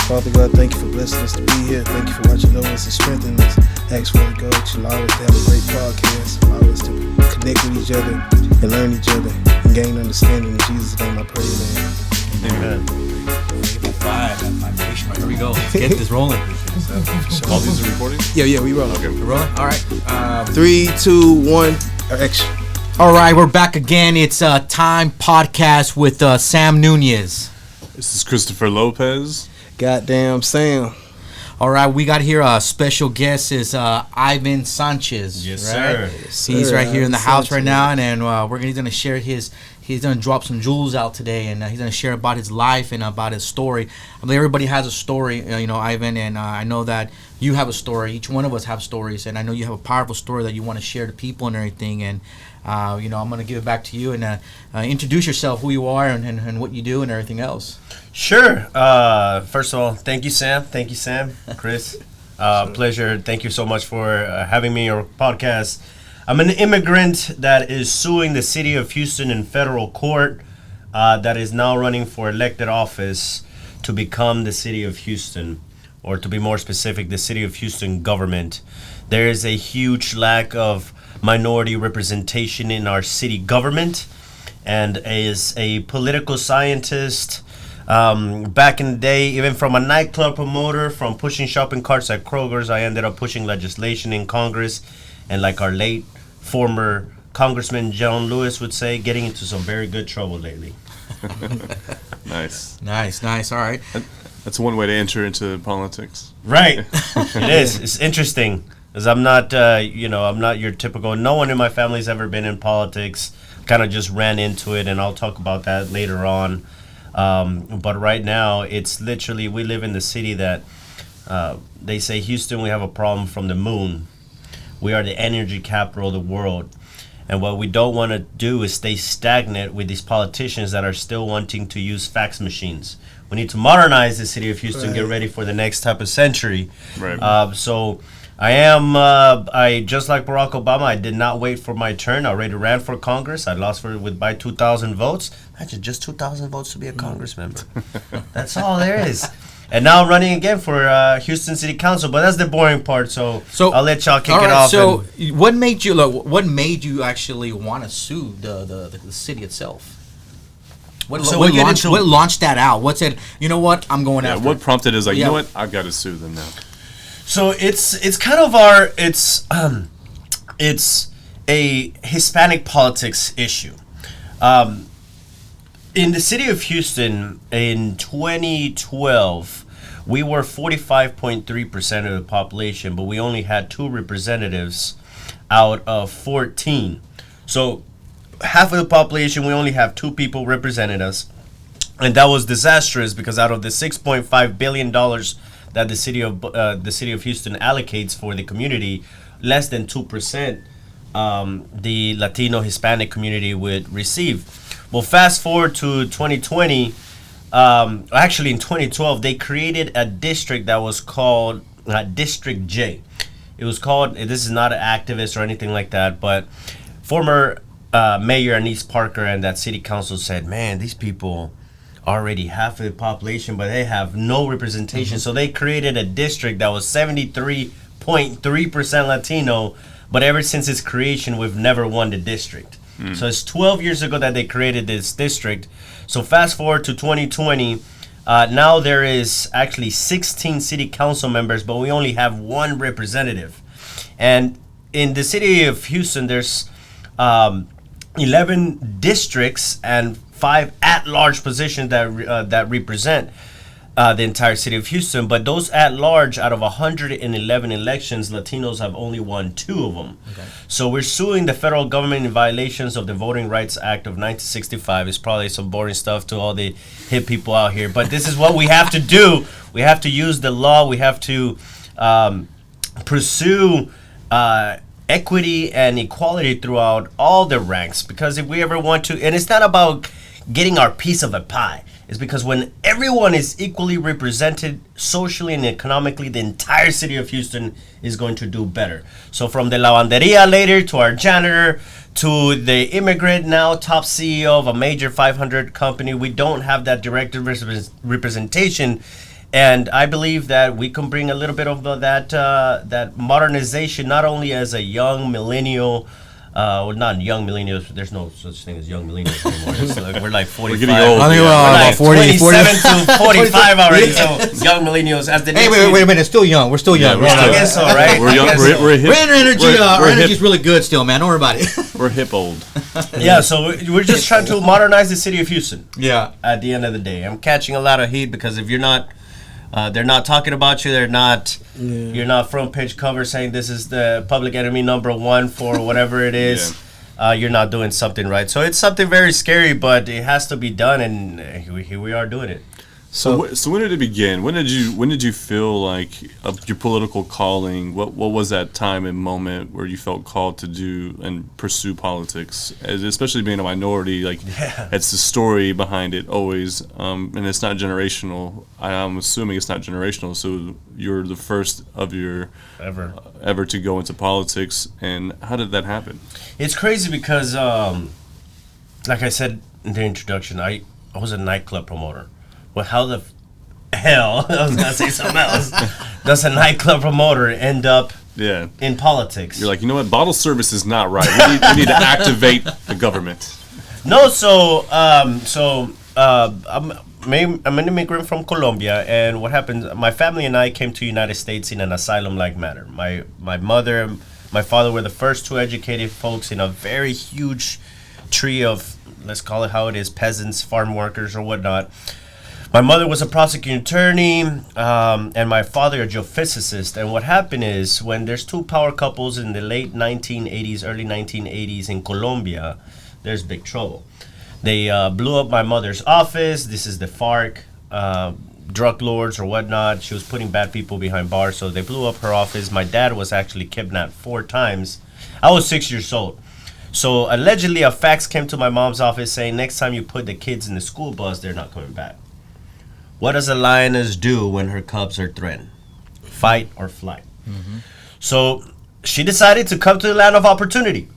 Father God, thank you for blessing us to be here. Thank you for watching over us and strengthening us. Ask for God to allow us to have a great podcast. Allow us to connect with each other and learn each other and gain understanding. In Jesus' name I pray, Amen. Five. Here we go. Let's get this rolling. All these are recording? Yeah, we rolling. Okay. We're rolling? All right. 3, 2, 1, action. All right, we're back again. It's Time Podcast with Sam Nunez. This is Christopher Lopez. Goddamn Sam. All right, we got here a special guest is Ivan Sanchez. Yes, right? sir. Yes, He's sir. right here in the Ivan house right Sanchez. now, and he's gonna share he's gonna drop some jewels out today, and he's gonna share about his life and about his story. I mean, everybody has a story, Ivan, and I know that you have a story. Each one of us have stories, and I know you have a powerful story that you want to share to people and everything. And I'm gonna give it back to you and introduce yourself, who you are, and what you do, and everything else. Sure. First of all, thank you, Sam. Chris. Pleasure. Thank you so much for having me on your podcast. I'm an immigrant that is suing the city of Houston in federal court that is now running for elected office to become the city of Houston, or to be more specific, the city of Houston government. There is a huge lack of minority representation in our city government, and as a political scientist, back in the day, even from a nightclub promoter, from pushing shopping carts at Kroger's, I ended up pushing legislation in Congress, and like our late former Congressman John Lewis would say, getting into some very good trouble lately. Nice. All right. That's one way to enter into politics. Right. It is. It's interesting, because I'm not, I'm not your typical, no one in my family's ever been in politics, kind of just ran into it, and I'll talk about that later on. But right now, it's literally, we live in the city that they say, Houston, we have a problem from the moon. We are the energy capital of the world. And what we don't want to do is stay stagnant with these politicians that are still wanting to use fax machines. We need to modernize the city of Houston, get ready for the next type of century. Right. So I just like Barack Obama, I did not wait for my turn. I already ran for Congress. I lost by 2,000 votes. Imagine just 2,000 votes to be a Congress member. That's all there is. And now I'm running again for Houston City Council, but that's the boring part. So I'll let y'all kick it off. So what made you actually want to sue the city itself? What launched that out? What said, you know what, I'm going after? What prompted is like, Yeah. you know what, I've got to sue them now. So it's kind of it's a Hispanic politics issue. In the city of Houston in 2012, we were 45.3% of the population, but we only had 2 representatives out of 14. So half of the population, we only have 2 people representing us. And that was disastrous, because out of the $6.5 billion that the city of Houston allocates for the community, less than 2% the Latino Hispanic community would receive. Well, fast forward to 2020. Actually, in 2012, they created a district that was called District J. It was called. This is not an activist or anything like that, but former Mayor Anise Parker and that city council said, "Man, these people already half of the population, but they have no representation." Mm-hmm. So they created a district that was 73.3% Latino, but ever since its creation, we've never won the district. So it's 12 years ago that they created this district. So fast forward to 2020, now there is actually 16 city council members, but we only have 1 representative. And in the city of Houston, there's 11 districts and 5 at-large positions that represent the entire city of Houston. But those at-large, out of 111 elections, Latinos have only won 2 of them. Okay. So we're suing the federal government in violations of the Voting Rights Act of 1965. It's probably some boring stuff to all the hip people out here, but this is what we have to do. We have to use the law. We have to pursue equity and equality throughout all the ranks, because if we ever want to, and it's not about getting our piece of a pie. It's because when everyone is equally represented socially and economically, the entire city of Houston is going to do better. So from the lavanderia later to our janitor to the immigrant, now top CEO of a major 500 company, we don't have that direct representation. And I believe that we can bring a little bit of that modernization, not only as a young millennial. Well, not young millennials. There's no such thing as young millennials anymore. We're like 45. getting old. I think Yeah. we're Like about 40, 27 to 45 already. So young millennials. As the Hey, next wait a minute. Still young. We're still young. we're We're still- I guess so, right? We're young. I guess so. We're hip. Our energy, we're our hip. energy's really good still, man. Don't worry about it. We're hip old. Yeah, so we're just trying to modernize the city of Houston. Yeah. At the end of the day, I'm catching a lot of heat because if you're not, they're not talking about you. They're not. You're not front page cover saying this is the public enemy number one for whatever it is. You're not doing something right. So it's something very scary, but it has to be done, and here we are doing it. So when did it begin? When did you feel like your political calling? What was that time and moment where you felt called to do and pursue politics? Especially being a minority, like it's the story behind it always, and it's not generational. I'm assuming it's not generational. So you're the first of your ever to go into politics, and how did that happen? It's crazy because, like I said in the introduction, I was a nightclub promoter. Well, how the hell, I was going to say something else, does a nightclub promoter end up in politics? You're like, you know what? Bottle service is not right. We need to activate the government. No, I'm an immigrant from Colombia, and what happened, my family and I came to the United States in an asylum-like manner. My mother and my father were the first two educated folks in a very huge tree of, let's call it how it is, peasants, farm workers, or whatnot. My mother was a prosecuting attorney, and my father a geophysicist. And what happened is, when there's two power couples in the late 1980s, early 1980s in Colombia, there's big trouble. They blew up my mother's office. This is the FARC, drug lords or whatnot. She was putting bad people behind bars, so they blew up her office. My dad was actually kidnapped 4 times. I was 6 years old. So allegedly a fax came to my mom's office saying, next time you put the kids in the school bus, they're not coming back. What does a lioness do when her cubs are threatened? Fight or flight. So she decided to come to the land of opportunity.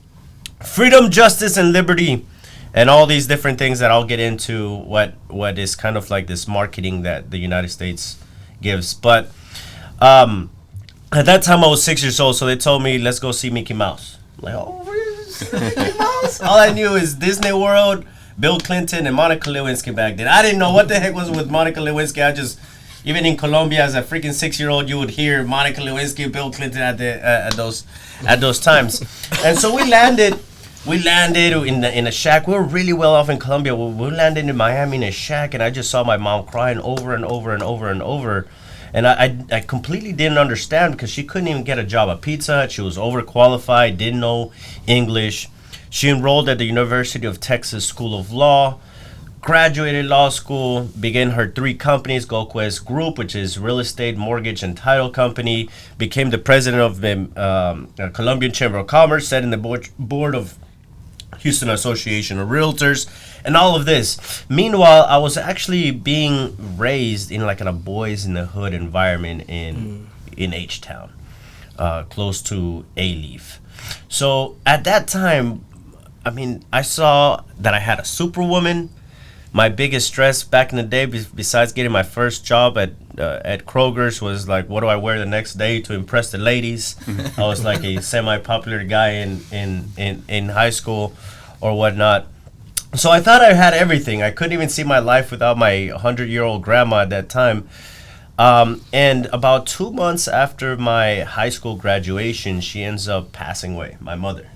Freedom, justice, and liberty, and all these different things that I'll get into what is kind of like this marketing that the United States gives. But at that time I was 6 years old, so they told me, let's go see Mickey Mouse. I'm like, oh, Mickey Mouse? All I knew is Disney World, Bill Clinton, and Monica Lewinsky back then. I didn't know what the heck was with Monica Lewinsky. I just, even in Colombia as a freaking 6-year-old, you would hear Monica Lewinsky, Bill Clinton at those times. And so we landed in a shack. We were really well off in Colombia. We landed in Miami in a shack, and I just saw my mom crying over and over and over and over. And I completely didn't understand because she couldn't even get a job at Pizza Hut. She was overqualified, didn't know English. She enrolled at the University of Texas School of Law, graduated law school, began her 3 companies, Gold Quest Group, which is real estate, mortgage, and title company, became the president of the Colombian Chamber of Commerce, sat in the board of Houston Association of Realtors, and all of this. Meanwhile, I was actually being raised in like a boys in the hood environment in H-Town, close to A-Leaf. So at that time, I mean, I saw that I had a superwoman. My biggest stress back in the day, besides getting my first job at Kroger's, was like, what do I wear the next day to impress the ladies? I was like a semi-popular guy in high school or whatnot. So I thought I had everything. I couldn't even see my life without my 100-year-old grandma at that time. And about 2 months after my high school graduation, she ends up passing away. My mother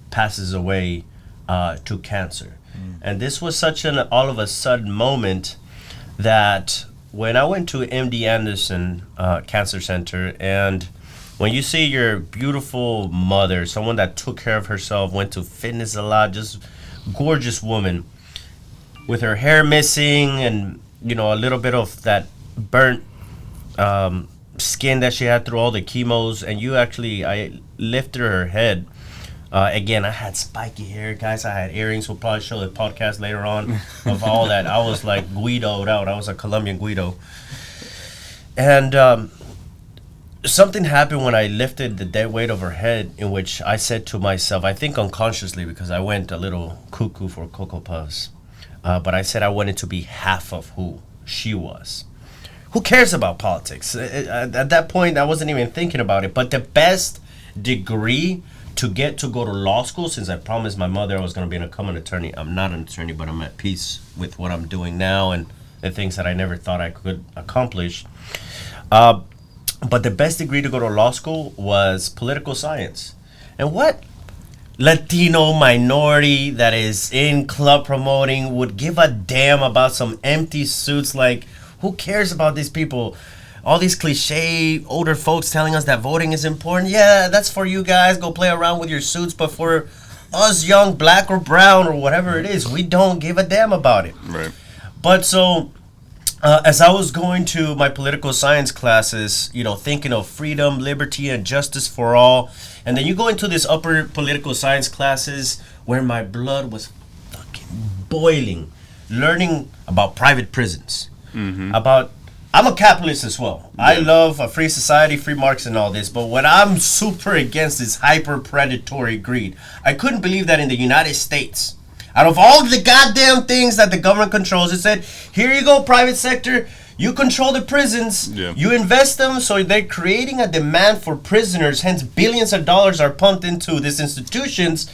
passes away to cancer. And this was such an all of a sudden moment that when I went to MD Anderson Cancer Center, and when you see your beautiful mother, someone that took care of herself, went to fitness a lot, just gorgeous woman with her hair missing and, you know, a little bit of that burnt skin that she had through all the chemos, and I lifted her head. Again, I had spiky hair, guys. I had earrings. We'll probably show the podcast later on of all that. I was like Guido'd out. I was a Colombian Guido. And something happened when I lifted the dead weight of her head, in which I said to myself, I think unconsciously because I went a little cuckoo for Cocoa Puffs, but I said I wanted to be half of who she was. who cares about politics? At that point, I wasn't even thinking about it. But the best degree to get to go to law school, since I promised my mother I was going to become an attorney. I'm not an attorney, but I'm at peace with what I'm doing now and the things that I never thought I could accomplish. But the best degree to go to law school was political science. And what Latino minority that is in club promoting would give a damn about some empty suits? Like, who cares about these people? All these cliche older folks telling us that voting is important. Yeah, that's for you guys. Go play around with your suits. But for us young black or brown or whatever it is, we don't give a damn about it. Right. But so as I was going to my political science classes, you know, thinking of freedom, liberty, and justice for all, and then you go into this upper political science classes where my blood was fucking boiling, learning about private prisons, about I'm a capitalist as well. Yeah. I love a free society, free markets, and all this. But what I'm super against is hyper predatory greed. I couldn't believe that in the United States, out of all the goddamn things that the government controls, it said, here you go, private sector. You control the prisons. Yeah. You invest them. So they're creating a demand for prisoners. Hence, billions of dollars are pumped into these institutions,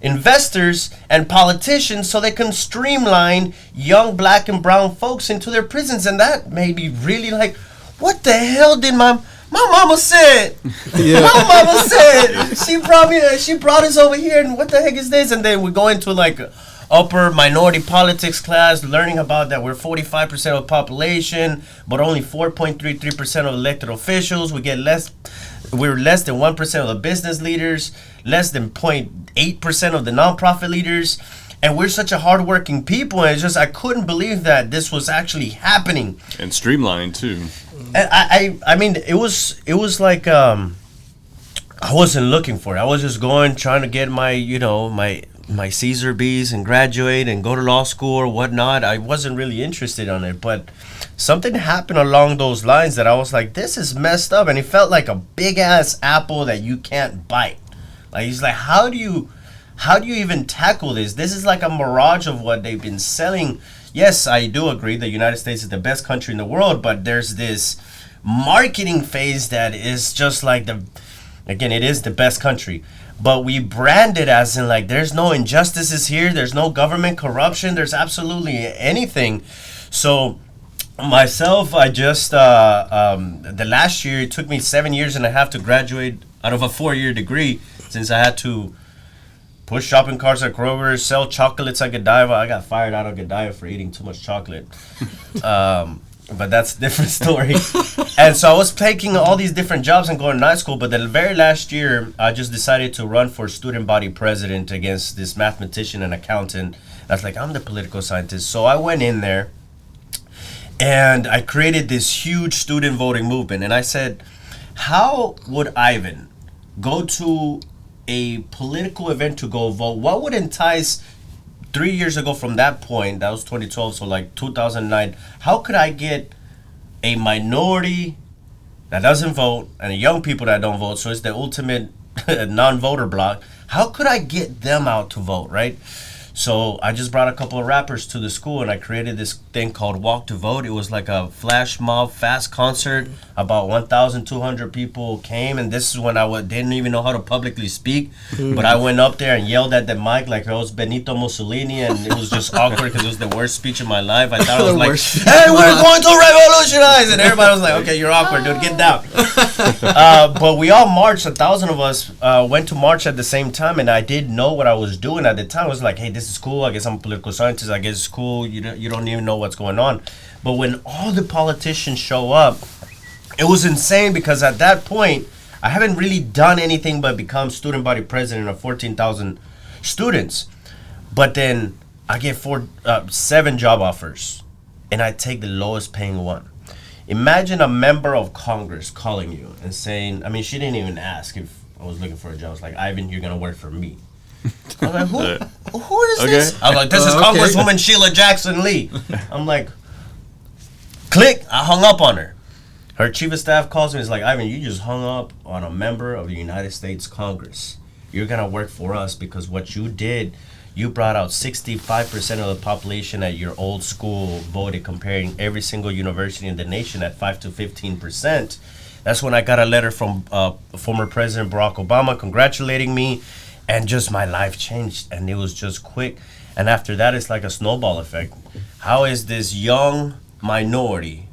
investors and politicians, so they can streamline young black and brown folks into their prisons. And that made me really like, what the hell did my mama said? Yeah. My mama said she brought us over here, and what the heck is this? And then we go into like upper minority politics class, learning about that we're 45% of the population, but only 4.33% of elected officials. We're less than 1% of the business leaders, less than 0.8% of the nonprofit leaders, and we're such a hardworking people. And it's just, I couldn't believe that this was actually happening. And streamlined too. And I mean, it was like I wasn't looking for it. I was just trying to get my Caesar B's and graduate and go to law school or whatnot. I wasn't really interested on it, but something happened along those lines that I was like, this is messed up. And it felt like a big ass apple that you can't bite. Like, he's like, how do you even tackle this? This is like a mirage of what they've been selling. Yes, I do agree the United States is the best country in the world, but there's this marketing phase that is just like it is the best country. But we brand it as in like, there's no injustices here, there's no government corruption, there's absolutely anything. So myself, I just the last year, it took me 7.5 years to graduate out of a 4-year degree, since I had to push shopping carts at Kroger, sell chocolates at Godiva. I got fired out of Godiva for eating too much chocolate. But that's a different story. And so I was taking all these different jobs and going to night school. But the very last year, I just decided to run for student body president against this mathematician and accountant. I was like, I'm the political scientist. So I went in there and I created this huge student voting movement. And I said, how would Ivan go to a political event to go vote? What would entice 3 years ago from that point, that was 2012, so like 2009, how could I get a minority that doesn't vote and young people that don't vote, so it's the ultimate non-voter block, how could I get them out to vote, right? So I just brought a couple of rappers to the school and I created this thing called Walk to Vote. It was like a flash mob fast concert. About 1,200 people came, and this is when I didn't even know how to publicly speak. But I went up there and yelled at the mic like I was Benito Mussolini, and it was just awkward because it was the worst speech of my life. I thought I was like, hey, we're going to revolutionize! And everybody was like, okay, you're awkward, dude, get down. But we all marched, 1,000 of us went to march at the same time, and I didn't know what I was doing at the time. I was like, hey, this is cool. I guess I'm a political scientist. I guess it's cool. You don't even know what's going on. But when all the politicians show up, it was insane, because at that point, I haven't really done anything but become student body president of 14,000 students. But then I get 7 job offers, and I take the lowest paying one. Imagine a member of Congress calling you and saying, I mean, she didn't even ask if I was looking for a job. I was like, Ivan, you're going to work for me. I was like, who is this? I was like, this is Congresswoman Sheila Jackson Lee. I'm like, click. I hung up on her. Her chief of staff calls me and is like, Ivan, you just hung up on a member of the United States Congress. You're going to work for us because what you did, you brought out 65% of the population at your old school voted, comparing every single university in the nation at 5 to 15%. That's when I got a letter from former President Barack Obama congratulating me, and just my life changed, and it was just quick. And after that, it's like a snowball effect. How is this young minority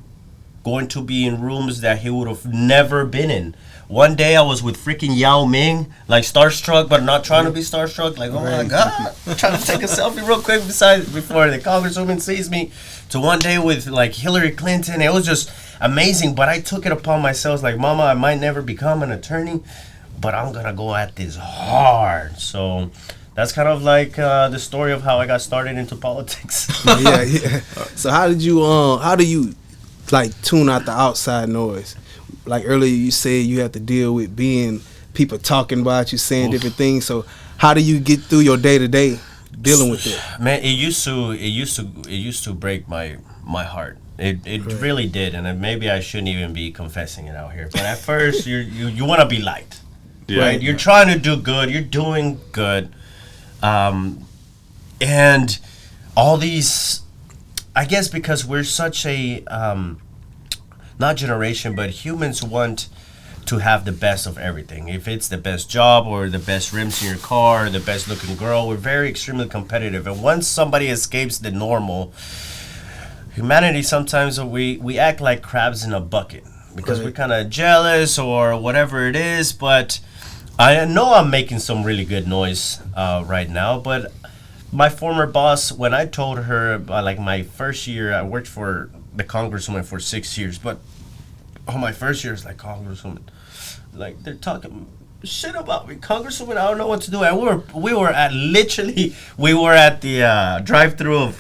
going to be in rooms that he would have never been in? One day I was with freaking Yao Ming, like starstruck, but not trying to be starstruck. Like, oh my God, I'm trying to take a selfie real quick before the congresswoman sees me. To one day with like Hillary Clinton, it was just amazing. But I took it upon myself, like, Mama, I might never become an attorney, but I'm gonna go at this hard. So that's kind of like the story of how I got started into politics. Yeah. So how do you like tune out the outside noise? Like earlier you said you have to deal with people talking about you, saying different things. So how do you get through your day to day dealing with it? Man, it used to break my heart. It really did, and maybe I shouldn't even be confessing it out here. But at first, you want to be liked, right? You're trying to do good. You're doing good, and all these, I guess, because we're such a not generation, but humans want to have the best of everything. If it's the best job or the best rims in your car or the best looking girl, we're very extremely competitive. And once somebody escapes the normal, humanity, sometimes we act like crabs in a bucket because we're kind of jealous or whatever it is. But I know I'm making some really good noise right now, but my former boss, when I told her, like my first year, I worked for the congresswoman for 6 years, but my first year is like, congresswoman, like they're talking shit about me, congresswoman, I don't know what to do. And we were at the drive-through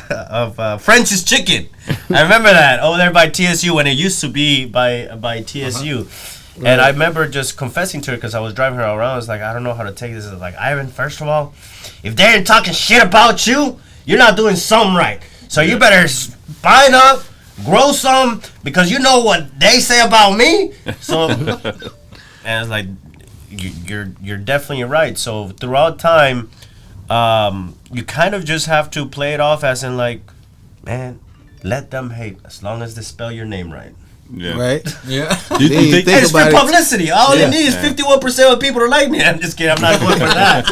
of French's Chicken. I remember that over there by TSU, when it used to be by TSU. Right. And I remember just confessing to her because I was driving her around. I was like, I don't know how to take this. I was like, Ivan, first of all, if they ain't talking shit about you, you're not doing something right. So you better spine up, grow some, because you know what they say about me. So, and I was like, you're definitely right. So throughout time, you kind of just have to play it off as in like, man, let them hate as long as they spell your name right. Yeah. Right? Yeah. You think it's for publicity. All they need is 51% of people to like me. I'm just kidding. I'm not going for that.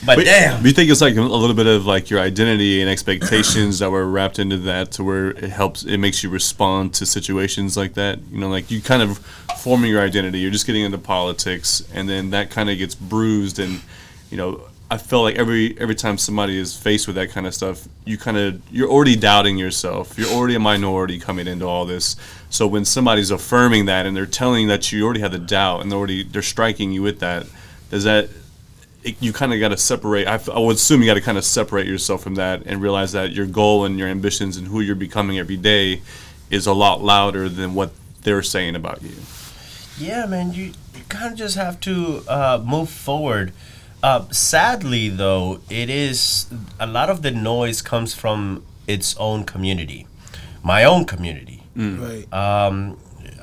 But damn. Do you think it's like a little bit of like your identity and expectations that were wrapped into that, to where it makes you respond to situations like that? You know, like you kind of forming your identity. You're just getting into politics, and then that kind of gets bruised. And you know, I feel like every time somebody is faced with that kind of stuff, you're already doubting yourself. You're already a minority coming into all this. So when somebody's affirming that and they're telling that you already have the doubt and they're striking you with that, you kind of got to separate. I would assume you got to kind of separate yourself from that and realize that your goal and your ambitions and who you're becoming every day is a lot louder than what they're saying about you. Yeah, man, you kind of just have to move forward. Sadly, though, it is a lot of the noise comes from its own community, my own community. Right.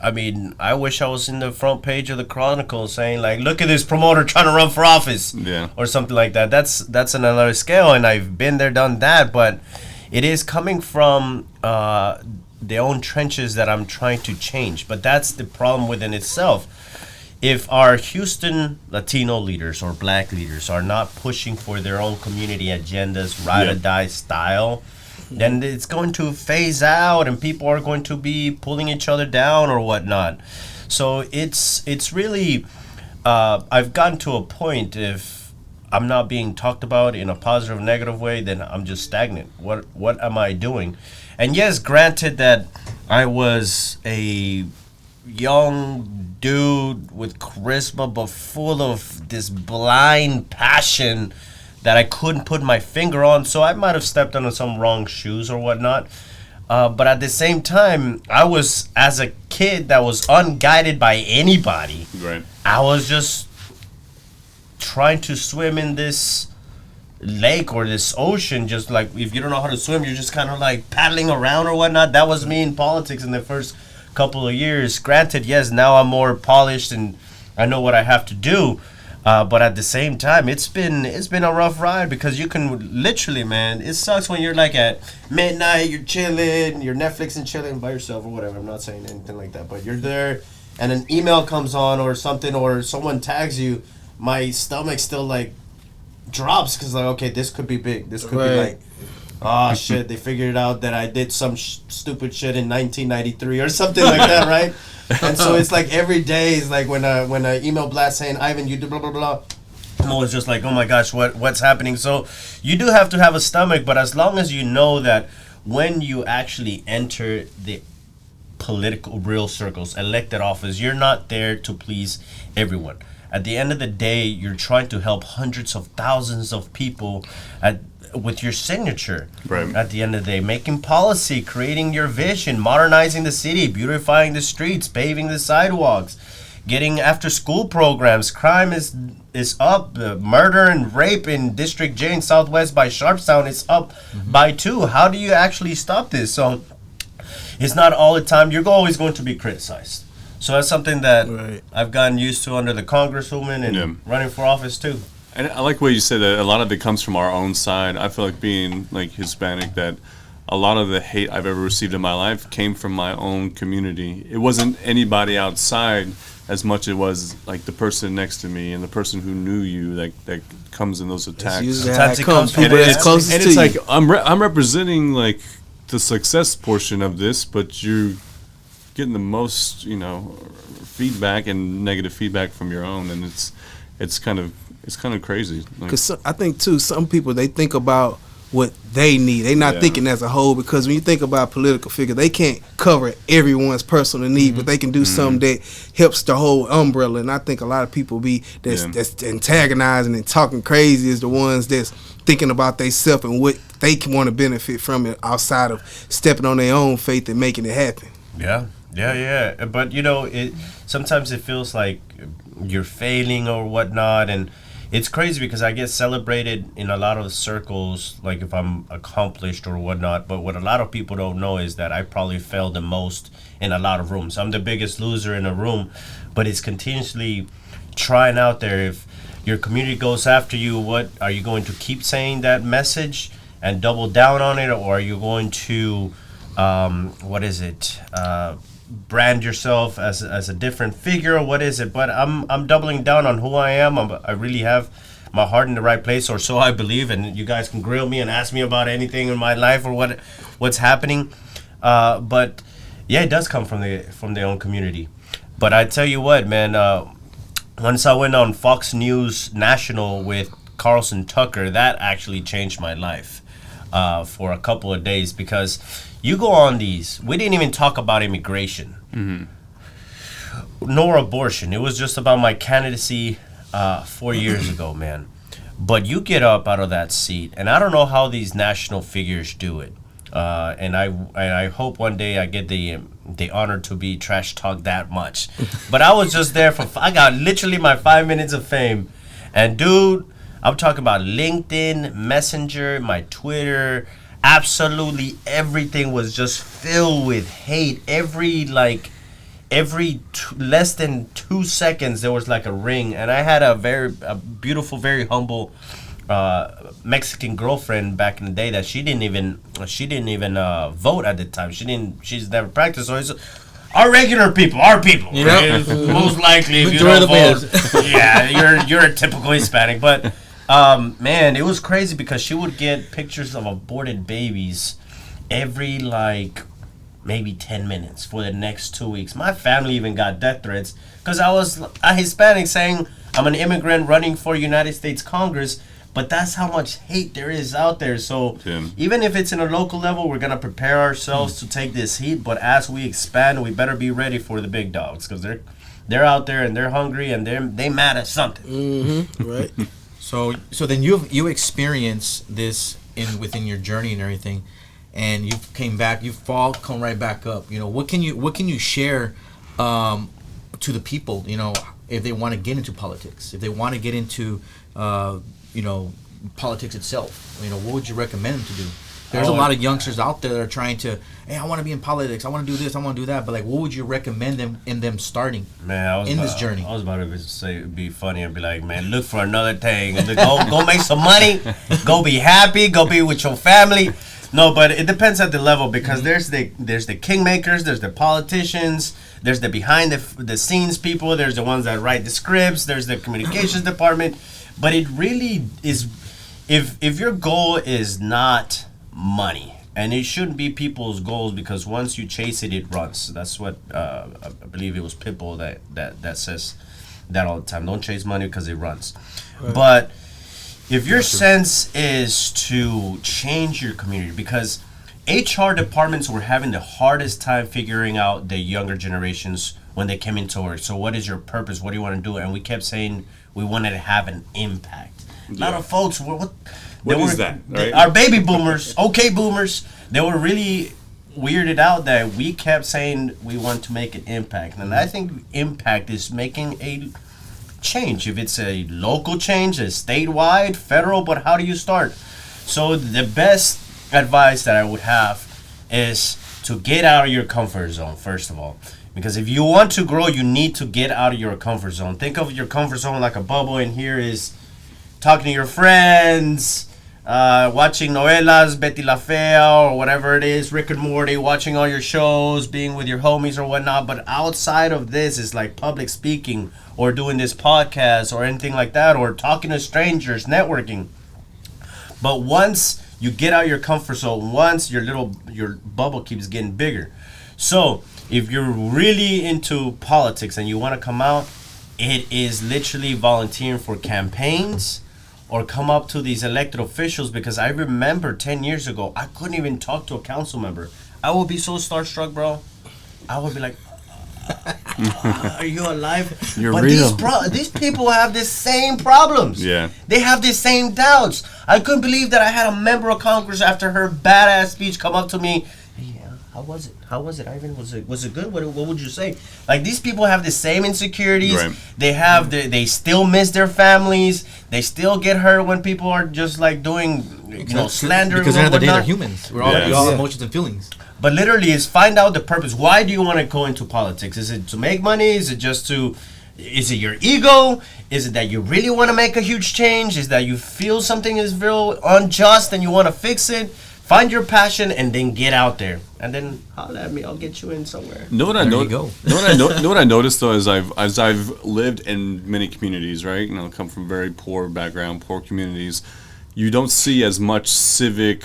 I mean, I wish I was in the front page of the Chronicle saying like, "Look at this promoter trying to run for office," or something like that. That's another scale, and I've been there, done that. But it is coming from the own trenches that I'm trying to change. But that's the problem within itself. If our Houston Latino leaders or black leaders are not pushing for their own community agendas, ride or die style, then it's going to phase out and people are going to be pulling each other down or whatnot. So it's really, I've gotten to a point, if I'm not being talked about in a positive, negative way, then I'm just stagnant. What am I doing? And yes, granted that I was a young dude with charisma, but full of this blind passion that I couldn't put my finger on. So I might have stepped on some wrong shoes or whatnot. But at the same time, I was, as a kid that was unguided by anybody, right, I was just trying to swim in this lake or this ocean. Just like, if you don't know how to swim, you're just kind of like paddling around or whatnot. That was me in politics in the first couple of years. Granted, yes, now I'm more polished and I know what I have to do. But at the same time, it's been a rough ride because you can literally, man, it sucks when you're like at midnight, you're chilling, you're Netflix and chilling by yourself or whatever. I'm not saying anything like that, but you're there, and an email comes on or something, or someone tags you. My stomach still like drops because like, okay, this could be big. This could be like, oh shit, they figured out that I did some stupid shit in 1993 or something like that, right? And so it's like every day is like when I email blast saying, Ivan, you do blah blah blah. I'm always just like, oh my gosh, what's happening? So you do have to have a stomach, but as long as you know that when you actually enter the political real circles, elected office, you're not there to please everyone. At the end of the day, you're trying to help hundreds of thousands of people with your signature. Right. At the end of the day, making policy, creating your vision, modernizing the city, beautifying the streets, paving the sidewalks, getting after school programs. Crime is up. Murder and rape in District J in Southwest by Sharpstown is up by 2. How do you actually stop this? So it's not all the time. You're always going to be criticized. So that's something that I've gotten used to under the congresswoman and running for office too. And I like what you said, that a lot of it comes from our own side. I feel like being like Hispanic, that a lot of the hate I've ever received in my life came from my own community. It wasn't anybody outside as much it was like the person next to me and the person who knew you that comes in those attacks. Sometimes it comes from and where it's closest and to it's you. like I'm representing like the success portion of this, but you're getting the most, feedback and negative feedback from your own, and it's kind of crazy. Because I think too, some people, they think about what they need. They're not thinking as a whole, because when you think about political figure, they can't cover everyone's personal need, but they can do something that helps the whole umbrella. And I think a lot of people that's antagonizing and talking crazy is the ones that's thinking about themselves and what they can want to benefit from it outside of stepping on their own faith and making it happen. Yeah. But sometimes it feels like you're failing or whatnot, and it's crazy because I get celebrated in a lot of circles, like if I'm accomplished or whatnot. But what a lot of people don't know is that I probably fail the most in a lot of rooms. I'm the biggest loser in a room, but it's continuously trying out there. If your community goes after you, what are you going to keep saying that message and double down on it, or are you going to brand yourself as a different figure, or what is it? But I'm doubling down on who I am. I really have my heart in the right place, or so I believe, and you guys can grill me and ask me about anything in my life or what's happening. But yeah, it does come from their own community. But I tell you what, man, once I went on Fox News National with Carlson Tucker, that actually changed my life for a couple of days, because you go on these. We didn't even talk about immigration, nor abortion. It was just about my candidacy 4 years ago, man. But you get up out of that seat, and I don't know how these national figures do it. And I hope one day I get the honor to be trash talked that much. But I was just there I got literally my 5 minutes of fame, and dude, I'm talking about LinkedIn, Messenger, my Twitter. Absolutely everything was just filled with hate. Every less than 2 seconds there was like a ring, and I had a beautiful, very humble Mexican girlfriend back in the day that she didn't even vote at the time. She's never practiced. So it's our regular people, our people. Right? Most likely, if you don't vote, you're a typical Hispanic, but. Man, it was crazy because she would get pictures of aborted babies every maybe 10 minutes for the next 2 weeks. My family even got death threats because I was a Hispanic saying I'm an immigrant running for United States Congress, but that's how much hate there is out there. So even if it's in a local level, we're going to prepare ourselves to take this heat, but as we expand, we better be ready for the big dogs, because they're out there and they're hungry and they mad at something. Right. So then you experience this within your journey and everything, and you came back. Come right back up. What can you share to the people? If they want to get into politics, if they want to get into politics itself. What would you recommend them to do? There's a lot of youngsters out there that are trying to, hey, I want to be in politics. I want to do this. I want to do that. But like, what would you recommend them starting this journey? I was about to say it'd be funny and be like, man, look for another thing. Go make some money. Go be happy. Go be with your family. No, but it depends at the level because there's the kingmakers, there's the politicians, there's the behind the scenes people, there's the ones that write the scripts, there's the communications department. But it really is, if your goal is not money, and it shouldn't be people's goals because once you chase it, it runs. That's what I believe it was Pitbull that says that all the time. Don't chase money because it runs. Right. But if your sense is to change your community, because HR departments were having the hardest time figuring out the younger generations when they came into work. So what is your purpose? What do you want to do? And we kept saying we wanted to have an impact. A lot of folks were What is that? Right? Our baby boomers, boomers, they were really weirded out that we kept saying we want to make an impact. And I think impact is making a change. If it's a local change, a statewide, federal, but how do you start? So the best advice that I would have is to get out of your comfort zone, first of all. Because if you want to grow, you need to get out of your comfort zone. Think of your comfort zone like a bubble, and here is talking to your friends, watching novelas, Betty La Fea, or whatever it is, Rick and Morty, watching all your shows, being with your homies or whatnot. But outside of this is like public speaking or doing this podcast or anything like that, or talking to strangers, networking. But once you get out your comfort zone, once your bubble keeps getting bigger. So if you're really into politics and you want to come out, it is literally volunteering for campaigns or come up to these elected officials, because I remember 10 years ago, I couldn't even talk to a council member. I would be so starstruck, bro. I would be like, are you alive? You're real. These people have the same problems. Yeah. They have the same doubts. I couldn't believe that I had a member of Congress after her badass speech come up to me. How was it, Ivan? Was it good? What would you say? Like, these people have the same insecurities. Right. They still miss their families. They still get hurt when people are just like doing slander. Because at the end of the day, they're humans. We all have emotions and feelings. But literally, is find out the purpose. Why do you want to go into politics? Is it to make money? Is it your ego? Is it that you really want to make a huge change? Is that you feel something is real unjust and you want to fix it? Find your passion and then get out there. And then holler at me. I'll get you in somewhere. Know what I noticed though is I've lived in many communities, right? Come from very poor background, poor communities. You don't see as much civic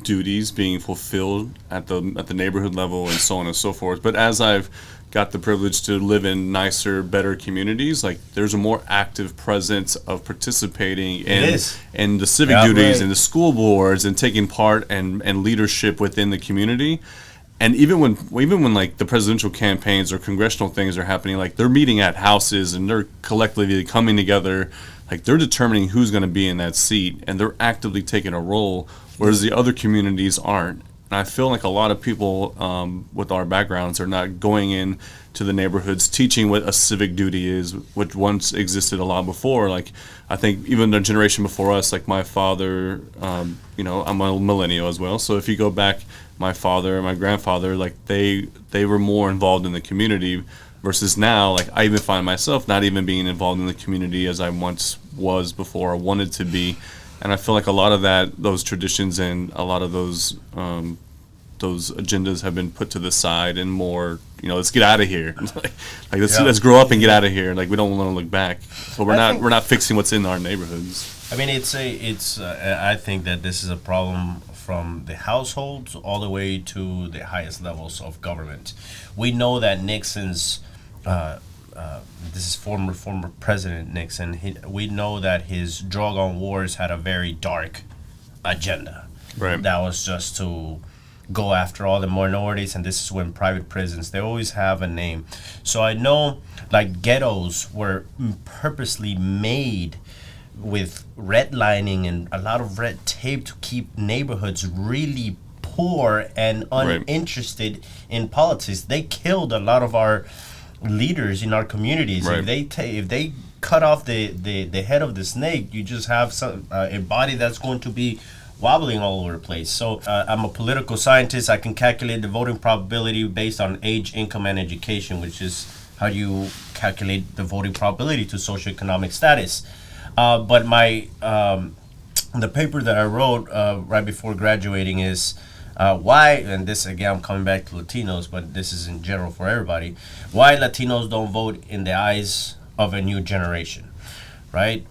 duties being fulfilled at the neighborhood level and so on and so forth. But as I've got the privilege to live in nicer, better communities, like there's a more active presence of participating in the civic duties and the school boards and taking part and leadership within the community. And even when like the presidential campaigns or congressional things are happening, like they're meeting at houses and they're collectively coming together, like they're determining who's going to be in that seat and they're actively taking a role, whereas the other communities aren't. And I feel like a lot of people with our backgrounds are not going in to the neighborhoods teaching what a civic duty is, which once existed a lot before. Like I think even the generation before us, like my father, I'm a millennial as well. So if you go back, my father, my grandfather, like they were more involved in the community versus now. Like I even find myself not even being involved in the community as I once was before or wanted to be. And I feel like a lot of those traditions and a lot of those agendas have been put to the side and more, let's get out of here. let's grow up and get out of here. Like we don't want to look back, but we're not fixing what's in our neighborhoods. I mean, I think that this is a problem from the households all the way to the highest levels of government. We know that Nixon's. This is former President Nixon. We know that his drug on wars had a very dark agenda. Right. That was just to go after all the minorities, and this is when private prisons, they always have a name. So I know like ghettos were purposely made with redlining and a lot of red tape to keep neighborhoods really poor and uninterested in politics. They killed a lot of our leaders in our communities. Right. If they cut off the head of the snake, you just have a body that's going to be wobbling all over the place. So I'm a political scientist. I can calculate the voting probability based on age, income, and education, which is how you calculate the voting probability to socioeconomic status. But my the paper that I wrote right before graduating is why, and this again I'm coming back to Latinos, but this is in general for everybody, why Latinos don't vote in the eyes of a new generation, right?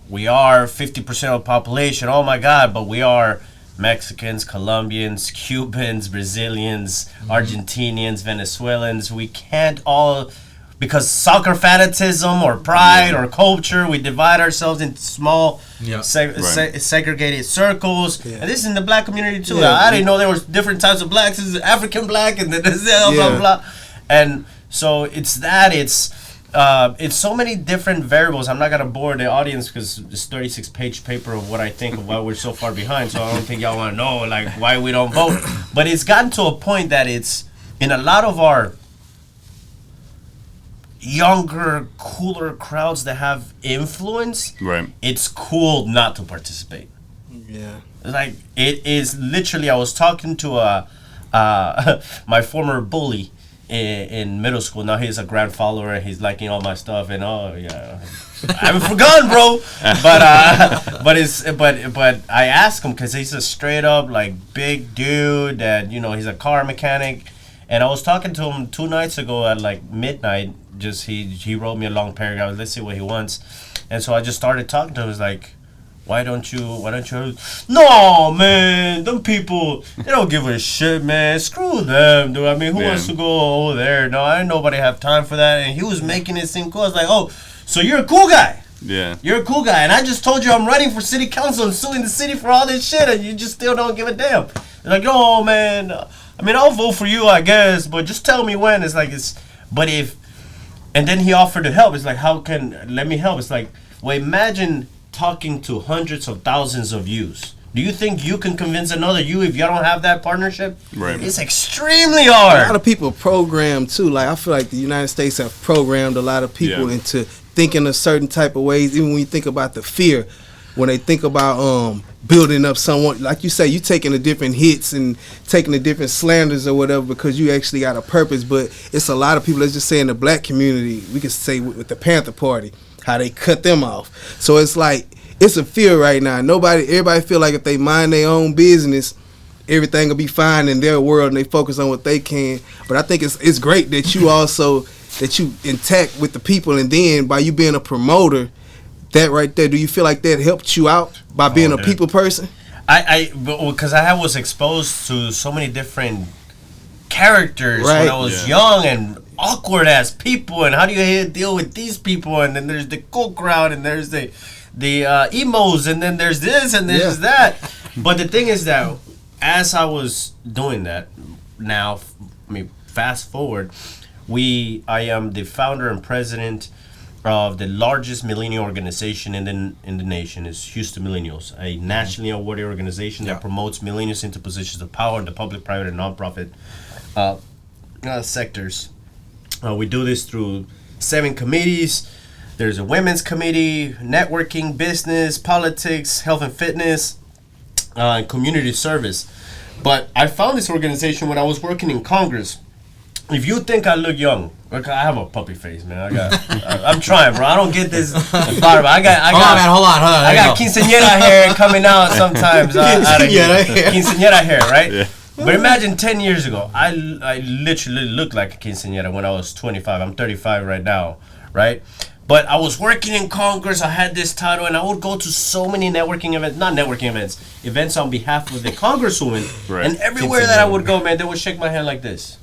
We are 50% of the population, oh my God, but we are Mexicans, Colombians, Cubans, Brazilians, Argentinians, Venezuelans. We can't all, because soccer fanatism or pride or culture, we divide ourselves into small segregated circles. And this is in the black community too. I didn't know there was different types of blacks. This is African black and then blah, blah, blah. And so it's so many different variables. I'm not going to bore the audience because it's 36-page paper of what I think of why we're so far behind. So I don't think y'all want to know like why we don't vote. But it's gotten to a point that it's in a lot of our younger, cooler crowds that have influence. Right. It's cool not to participate. Yeah. Like it is literally. I was talking to my former bully in middle school. Now he's a grand follower and he's liking all my stuff and I haven't forgotten, bro. But I asked him because he's a straight up like big dude that he's a car mechanic, and I was talking to him 2 nights ago at like midnight. Just he wrote me a long paragraph. Let's see what he wants, and so I just started talking to him. It's like, why don't you? No, man, them people, they don't give a shit, man. Screw them, dude. I mean, who wants to go over there? No, I ain't nobody have time for that. And he was making it seem cool. I was like, oh, so you're a cool guy. Yeah. You're a cool guy. And I just told you I'm running for city council and suing the city for all this shit, and you just still don't give a damn. It's like, oh, man, I mean, I'll vote for you, I guess, but just tell me when. It's like, and then he offered to help. It's like, let me help. It's like, well, imagine talking to hundreds of thousands of yous. Do you think you can convince another you if you don't have that partnership? Right. It's extremely hard. A lot of people program too. Like I feel like the United States have programmed a lot of people into thinking a certain type of ways. Even when you think about the fear, when they think about building up someone, like you say, you taking the different hits and taking the different slanders or whatever because you actually got a purpose. But it's a lot of people. Let's just say in the black community, we could say with the Panther Party, how they cut them off. So it's like it's a fear right now. Everybody feel like if they mind their own business, everything will be fine in their world and they focus on what they can. But I think it's great that you intact with the people, and then by you being a promoter, that right there, do you feel like that helped you out by being a people person? Because I was exposed to so many different characters when I was young and awkward ass people, and how do you deal with these people? And then there's the cool crowd, and there's the emos, and then there's this and there's that. But the thing is that as I was doing that, now, I mean, fast forward, I am the founder and president of the largest millennial organization in the nation. Is Houston Millennials, a nationally awarded organization that promotes millennials into positions of power in the public, private, and nonprofit sectors. We do this through 7 committees. There's a women's committee, networking, business, politics, health and fitness, and community service. But I found this organization when I was working in Congress. If you think I look young, look, I have a puppy face, man. I'm trying, bro. I don't get this. Hold on. I got quinceañera hair coming out sometimes. Quinceañera hair, right? Yeah. But imagine 10 years ago, I literally looked like a quinceañera when I was 25. I'm 35 right now, right? But I was working in Congress. I had this title, and I would go to so many events on behalf of the Congresswoman. Right. And everywhere that I would go, man, they would shake my hand like this.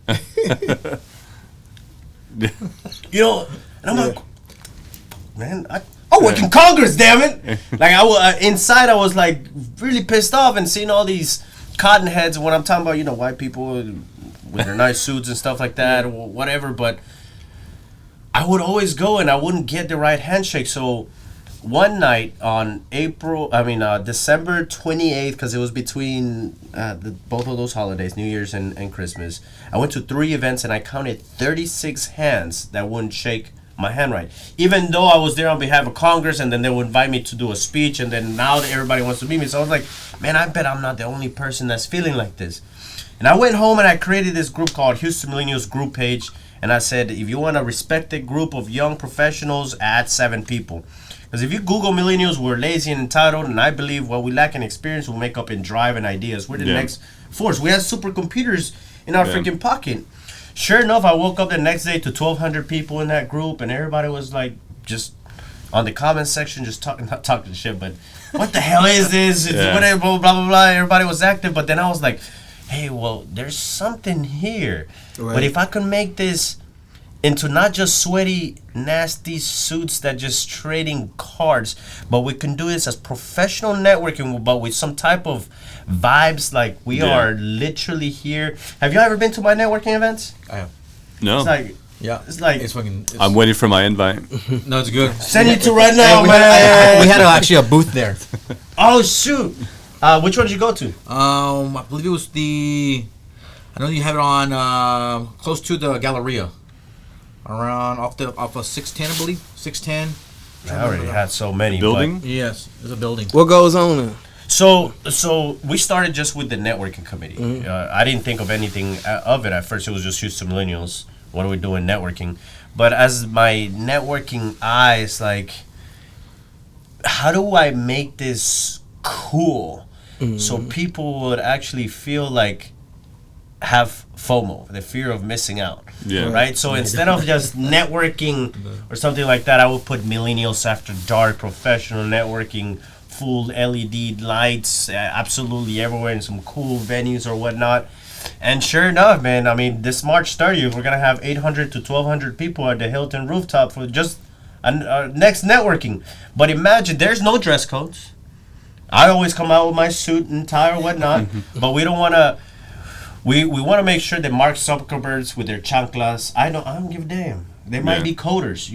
And I'm like, man, I work in Congress, damn it. Like inside I was like really pissed off and seeing all these cotton heads when I'm talking about, white people with their nice suits and stuff like that or whatever. But I would always go and I wouldn't get the right handshake. So one night on December 28th, because it was between both of those holidays, New Year's and Christmas, I went to 3 events and I counted 36 hands that wouldn't shake my handwriting. Even though I was there on behalf of Congress, and then they would invite me to do a speech, and then now that everybody wants to meet me, so I was like, man, I bet I'm not the only person that's feeling like this. And I went home and I created this group called Houston Millennials Group Page, and I said, if you want a respected group of young professionals, add 7 people. Because if you Google millennials, we're lazy and entitled, and I believe what we lack in experience will make up in drive and ideas. We're the next force. We have supercomputers in our freaking pocket. Sure enough, I woke up the next day to 1,200 people in that group, and everybody was like, just on the comment section, just not talking shit, but what the hell is this? It's whatever, blah, blah, blah. Everybody was active, but then I was like, hey, well, there's something here. Right. But if I could make this into not just sweaty, nasty suits that just trading cards, but we can do this as professional networking, but with some type of vibes, like we are literally here. Have you ever been to my networking events? I have. No. It's like, it's fucking. I'm waiting for my invite. No, it's good. Send you to right now, man. We had actually a booth there. Oh shoot! Which one did you go to? I believe it was I know you have it on close to the Galleria. Around off of 610, I believe. 610. I already had so many. Building? Yes, there's a building. What goes on then? So we started just with the networking committee. Mm-hmm. I didn't think of anything of it at first. It was just Houston Millennials. What are we doing networking? But as my networking eyes, like, how do I make this cool so people would actually feel like have FOMO, the fear of missing out. Yeah. Right? So instead of just networking or something like that, I would put Millennials After Dark, professional networking, full LED lights, absolutely everywhere in some cool venues or whatnot. And sure enough, man, I mean, this March 30th, we're going to have 800 to 1,200 people at the Hilton rooftop for just next networking. But imagine, there's no dress codes. I always come out with my suit and tie or whatnot, but we don't want to. We want to make sure that Mark Zuckerberg's with their chanclas. I don't give a damn. They might be coders.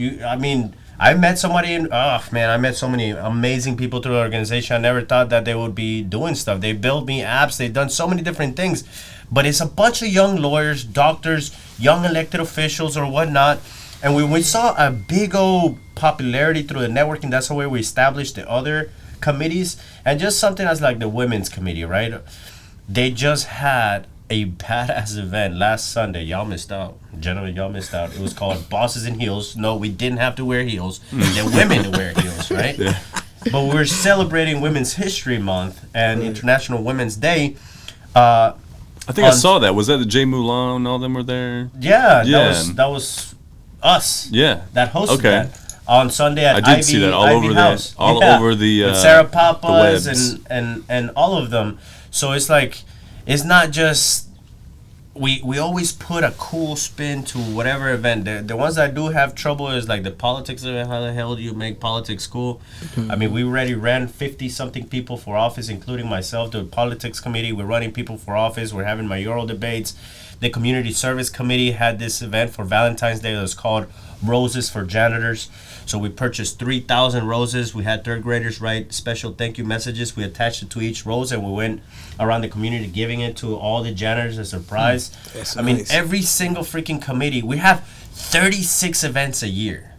I met somebody I met so many amazing people through the organization. I never thought that they would be doing stuff. They built me apps. They've done so many different things. But it's a bunch of young lawyers, doctors, young elected officials or whatnot. And when we saw a big old popularity through the networking, that's the way we established the other committees. And just something as like the women's committee, right? They just had a badass event last Sunday. Y'all missed out. Gentlemen, y'all missed out. It was called Bosses in Heels. No, we didn't have to wear heels. They're women to wear heels, right? Yeah. But we're celebrating Women's History Month and International Women's Day. I think I saw that. Was that the Jay Moulin and all them were there? Yeah. That was us. Yeah. That hosted that on Sunday at I did see that all over House. Over the with Sarah Papas and all of them. So it's like, it's not just we always put a cool spin to whatever event. The ones that do have trouble is like the politics event. How the hell do you make politics cool? I mean, we already ran 50-something people for office, including myself. The politics committee, we're running people for office. We're having mayoral debates. The community service committee had this event for Valentine's Day that was called Roses for Janitors. So we purchased 3,000 roses. We had third graders write special thank you messages. We attached it to each rose, and we went around the community giving it to all the janitors as a surprise. I mean, every single freaking committee. We have 36 events a year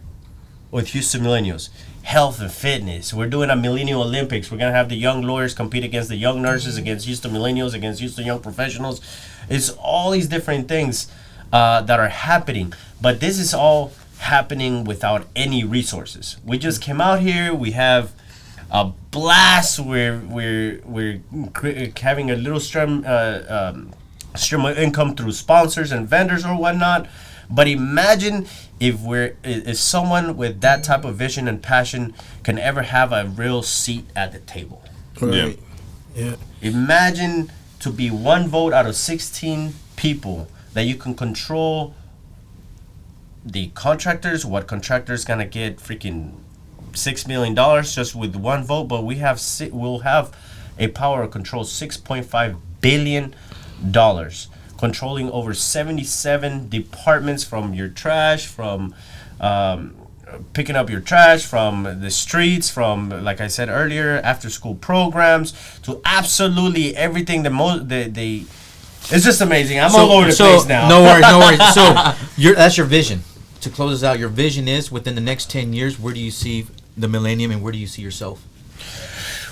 with Houston Millennials. Health and fitness. We're doing a Millennial Olympics. We're going to have the young lawyers compete against the young nurses, against Houston Millennials, against Houston Young Professionals. It's all these different things that are happening. But this is all happening without any resources. We just came out here. We have a blast. We're having a little stream of income through sponsors and vendors or whatnot. But imagine if someone with that type of vision and passion can ever have a real seat at the table. Right. Yeah. Imagine to be one vote out of 16 people that you can control the contractors. What contractor's gonna get freaking $6 million just with one vote? But we'll have a power to control $6.5 billion, controlling over 77 departments, from your trash, from picking up your trash, from the streets, from, like I said earlier, after school programs, to absolutely everything. It's just amazing. I'm all over the place now. No worries. So that's your vision. to close us out, your vision is within the next 10 years, where do you see the millennium and where do you see yourself?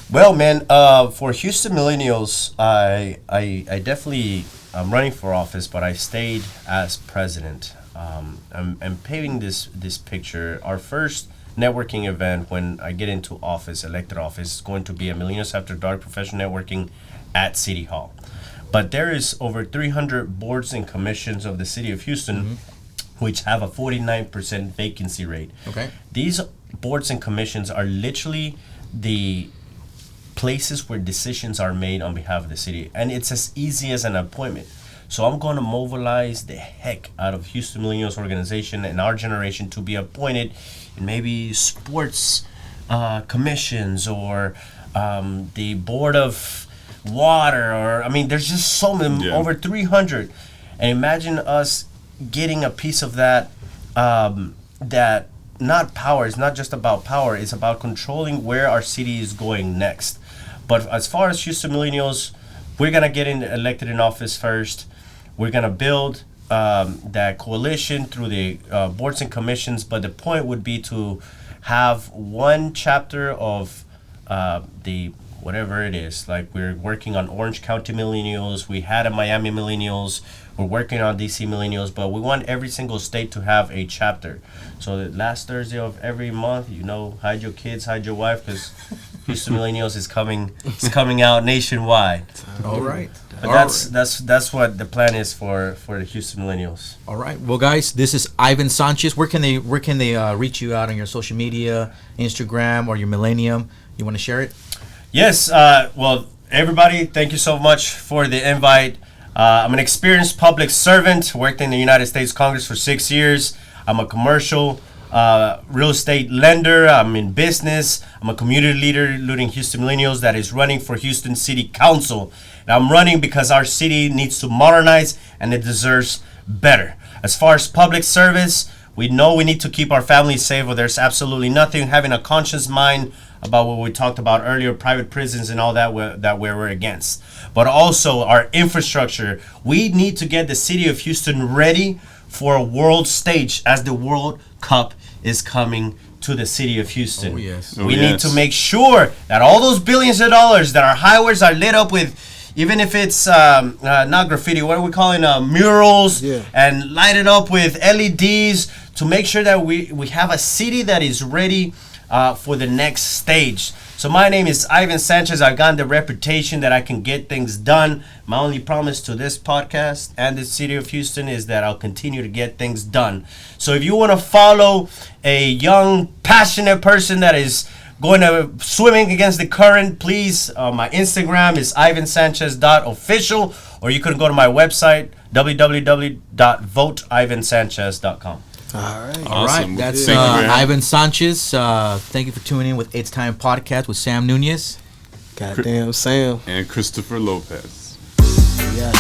Well, man, for Houston Millennials, I definitely, I'm running for office, but I stayed as president. I'm painting this picture. Our first networking event when I get into office, elected office, is going to be a Millennials After Dark professional networking at City Hall. But there is over 300 boards and commissions of the city of Houston, which have a 49% vacancy rate. Okay. These boards and commissions are literally the places where decisions are made on behalf of the city, and it's as easy as an appointment. So I'm going to mobilize the heck out of Houston Millennials organization and our generation to be appointed in maybe sports commissions or the board of water, or I mean, there's just so many, over 300. And imagine us getting a piece of that. That not power. It's not just about power. It's about controlling where our city is going next. But as far as Houston Millennials, we're gonna get elected in office first. We're gonna build that coalition through the boards and commissions. But the point would be to have one chapter of the whatever it is. Like, we're working on Orange County Millennials. We had a Miami Millennials. We're working on DC Millennials, but we want every single state to have a chapter. So the last Thursday of every month, hide your kids, hide your wife, because Houston Millennials is coming out nationwide. All right. But that's what the plan is for the Houston Millennials. All right. Well, guys, this is Ivan Sanchez. Where can they reach you out on your social media, Instagram, or your Millennium? You want to share it? Yes. Well, everybody, thank you so much for the invite. I'm an experienced public servant, worked in the United States Congress for 6 years. I'm a commercial real estate lender. I'm in business. I'm a community leader leading Houston Millennials that is running for Houston City Council. And I'm running because our city needs to modernize and it deserves better. As far as public service, we know we need to keep our families safe, but there's absolutely nothing having a conscious mind about what we talked about earlier, private prisons and all that we're against. But also our infrastructure. We need to get the city of Houston ready for a world stage as the World Cup is coming to the city of Houston. Oh, yes. We need to make sure that all those billions of dollars that our highways are lit up with, even if it's not graffiti, what are we calling murals, and light it up with LEDs to make sure that we have a city that is ready for the next stage. So my name is Ivan Sanchez. I've gotten the reputation that I can get things done. My only promise to this podcast and the city of Houston is that I'll continue to get things done. So if you want to follow a young, passionate person that is going to swimming against the current, please, my Instagram is ivansanchez.official, or you can go to my website, www.voteivansanchez.com. All right. Awesome. All right. That's Ivan Sanchez. Thank you for tuning in with It's Time Podcast with Sam Nunez. Goddamn Sam. And Christopher Lopez. Yeah.